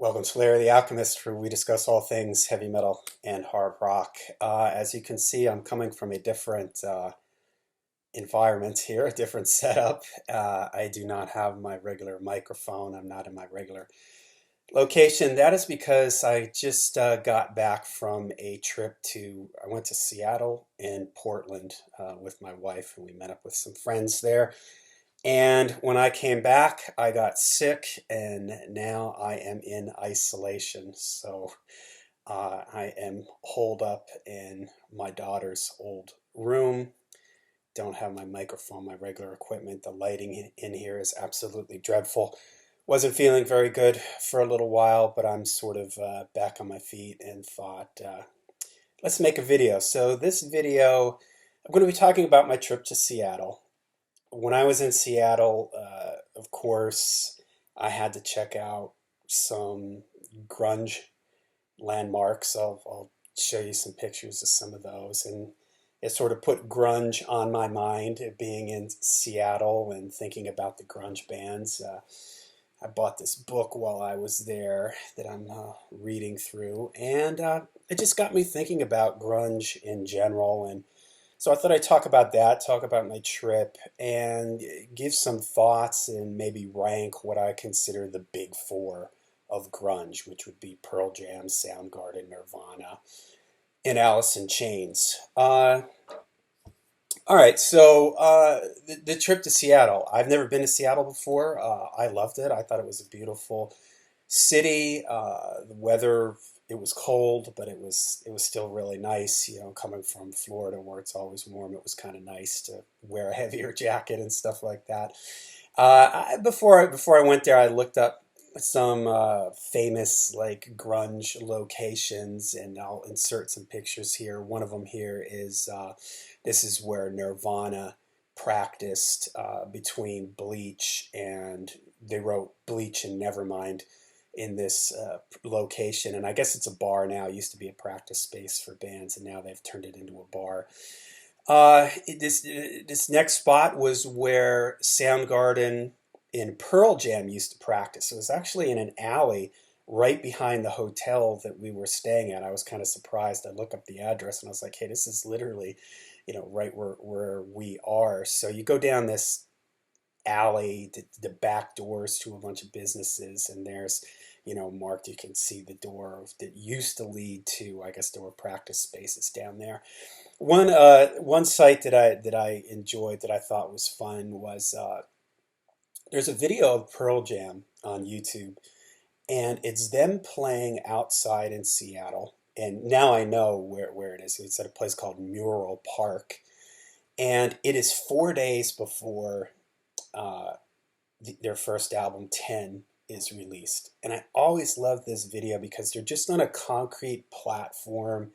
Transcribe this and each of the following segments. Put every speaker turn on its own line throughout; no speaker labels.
Welcome to Larry the Alchemist, where we discuss all things heavy metal and hard rock. As you can see, I'm coming from a different environment here, a different setup. I do not have my regular microphone. I'm not in my regular location. That is because I just got back from a trip I went to Seattle and Portland with my wife, and we met up with some friends there. And when I came back, I got sick, and now I am in isolation. So I am holed up in my daughter's old room. Don't have my microphone, my regular equipment. The lighting in here is absolutely dreadful. Wasn't feeling very good for a little while, but I'm sort of back on my feet and thought, let's make a video. So this video, I'm going to be talking about my trip to Seattle. When I was in Seattle, of course, I had to check out some grunge landmarks. I'll show you some pictures of some of those. And it sort of put grunge on my mind, being in Seattle and thinking about the grunge bands. I bought this book while I was there that I'm reading through, and it just got me thinking about grunge in general. And so I thought I'd talk about that, talk about my trip, and give some thoughts and maybe rank what I consider the big four of grunge, which would be Pearl Jam, Soundgarden, Nirvana, and Alice in Chains. All right, so the trip to Seattle. I've never been to Seattle before. I loved it. I thought it was a beautiful city. The weather, it was cold, but it was still really nice. You know, coming from Florida where it's always warm, it was kind of nice to wear a heavier jacket and stuff like that. Before I went there, I looked up some famous like grunge locations, and I'll insert some pictures here. One of them here is this is where Nirvana practiced between Bleach, and they wrote Bleach and Nevermind in this location. And I guess it's a bar now. It used to be a practice space for bands, and now they've turned it into a bar. This next spot was where Soundgarden and Pearl Jam used to practice. It was actually in an alley right behind the hotel that we were staying at. I was kind of surprised. I looked up the address and I was like, hey, this is literally, right where we are. So you go down this alley, the back doors to a bunch of businesses, and there's, marked, you can see the door that used to lead to, I guess there were practice spaces down there. One site that I enjoyed, that I thought was fun, was there's a video of Pearl Jam on YouTube, and it's them playing outside in Seattle. And now I know where it is. It's at a place called Mural Park, and it is 4 days before their first album, 10, is released. And I always love this video because they're just on a concrete platform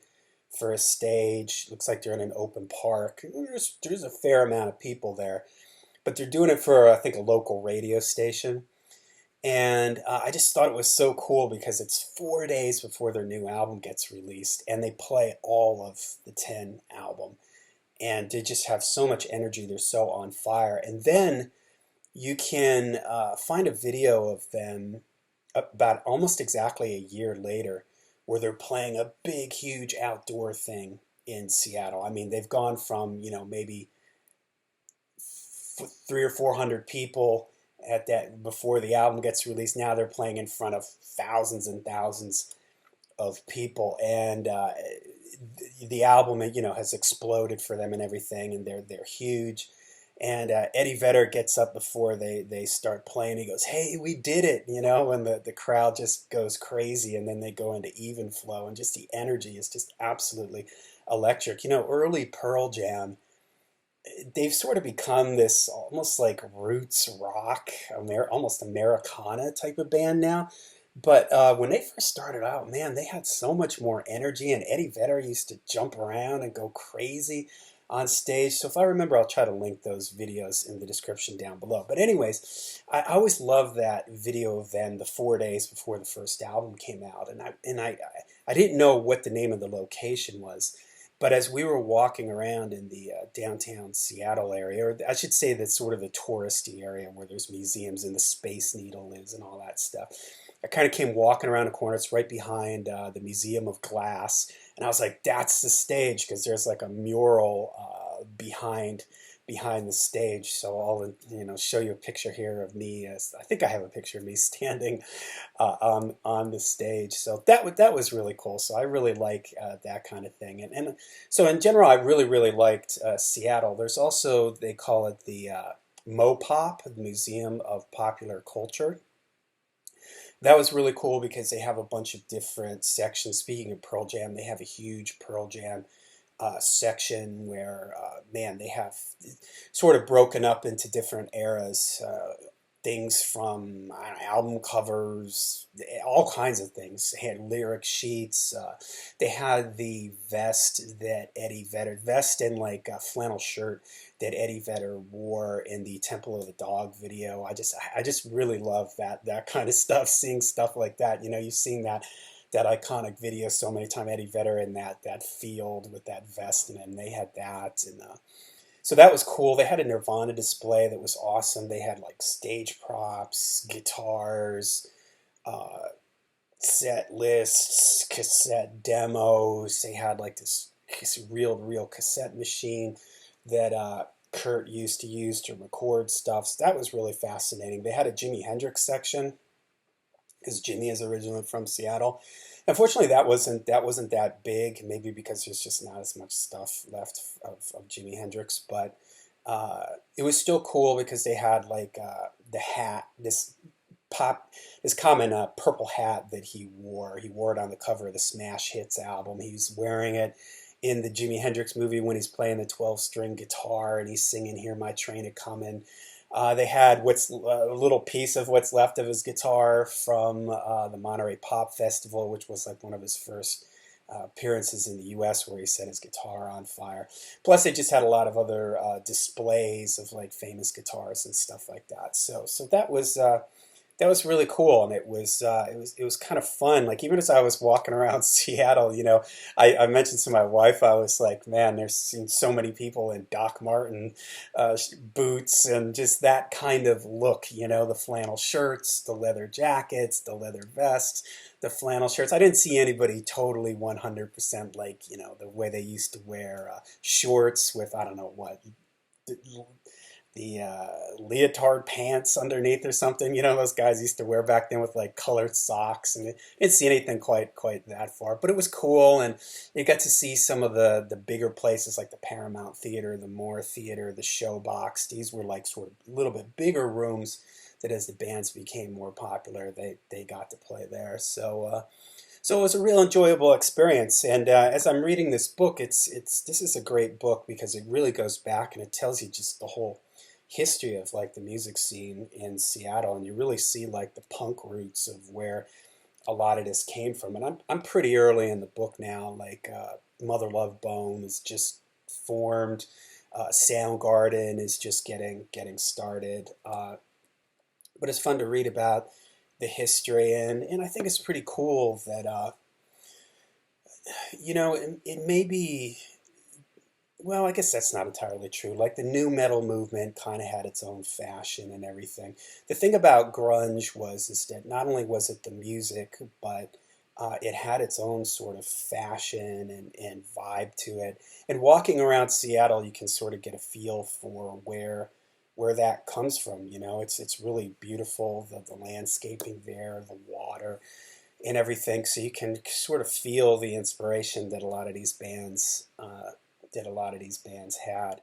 for a stage. Looks like they're in an open park. There's a fair amount of people there, but they're doing it for, I think, a local radio station. And I just thought it was so cool because it's 4 days before their new album gets released, and they play all of the 10 album. And they just have so much energy. They're so on fire. And then you can find a video of them about almost exactly a year later, where they're playing a big, huge outdoor thing in Seattle. I mean, they've gone from, maybe three or 400 people at that before the album gets released. Now they're playing in front of thousands and thousands of people, and the album, has exploded for them and everything, and they're huge. And Eddie Vedder gets up before they start playing. He goes, "Hey, we did it!" And the crowd just goes crazy, and then they go into even flow, and just the energy is just absolutely electric. Early Pearl Jam, they've sort of become this almost like roots rock, almost Americana type of band now. But when they first started out, man, they had so much more energy, and Eddie Vedder used to jump around and go crazy on stage. So if I remember, I'll try to link those videos in the description down below. But anyways, I always loved that video of them the 4 days before the first album came out, and I didn't know what the name of the location was. But as we were walking around in the downtown Seattle area, or I should say that's sort of the touristy area where there's museums and the Space Needle is and all that stuff, I kind of came walking around the corner. It's right behind the Museum of Glass, and I was like, "That's the stage," because there's like a mural behind the stage. So I'll show you a picture here of me. As I think I have a picture of me standing on the stage. So that was really cool. So I really like that kind of thing. And so in general, I really liked Seattle. There's also, they call it the MoPop, the Museum of Popular Culture. That was really cool because they have a bunch of different sections. Speaking of Pearl Jam, they have a huge Pearl Jam section where, man, they have sort of broken up into different eras. Things from, I don't know, album covers, all kinds of things. They had lyric sheets. They had the vest that Eddie Vedder, vest and like a flannel shirt that Eddie Vedder wore in the Temple of the Dog video. I just really love that kind of stuff. Seeing stuff like that, you've seen that iconic video so many times. Eddie Vedder in that field with that vest, and they had that, and so that was cool. They had a Nirvana display that was awesome. They had like stage props, guitars, uh, set lists, cassette demos. They had like this real cassette machine that Kurt used to use to record stuff. So that was really fascinating. They had a Jimi Hendrix section because Jimmy is originally from Seattle. Unfortunately, that wasn't that big. Maybe because there's just not as much stuff left of Jimi Hendrix, but it was still cool because they had like the hat, pop, this common purple hat that he wore. He wore it on the cover of the Smash Hits album. He's wearing it in the Jimi Hendrix movie when he's playing the 12-string guitar and he's singing "Hear My Train a Comin'." They had what's a little piece of what's left of his guitar from the Monterey Pop Festival, which was like one of his first appearances in the U.S. where he set his guitar on fire. Plus, they just had a lot of other displays of like famous guitars and stuff like that. So that was really cool, and it was kind of fun. Like even as I was walking around Seattle, I mentioned to my wife, I was like, man, there's seen so many people in Doc Marten boots and just that kind of look. The flannel shirts, the leather jackets, the leather vests, the flannel shirts. I didn't see anybody totally 100% like the way they used to wear shorts with I don't know what the leotard pants underneath or something. Those guys used to wear back then with like colored socks, and I didn't see anything quite that far. But it was cool, and you got to see some of the bigger places like the Paramount Theater, the Moore Theater, the Showbox. These were like sort of a little bit bigger rooms that as the bands became more popular, they got to play there. So it was a real enjoyable experience. And as I'm reading this book, this is a great book because it really goes back and it tells you just the whole history of like the music scene in Seattle, and you really see like the punk roots of where a lot of this came from. And I'm pretty early in the book now. Like Mother Love Bone is just formed. Soundgarden is just getting started. But it's fun to read about the history, and I think it's pretty cool that it may be, well, I guess that's not entirely true. Like the new metal movement kind of had its own fashion and everything. The thing about grunge was is that not only was it the music, but it had its own sort of fashion and vibe to it. And walking around Seattle, you can sort of get a feel for where that comes from. It's really beautiful, the landscaping there, the water and everything. So you can sort of feel the inspiration that a lot of these bands had.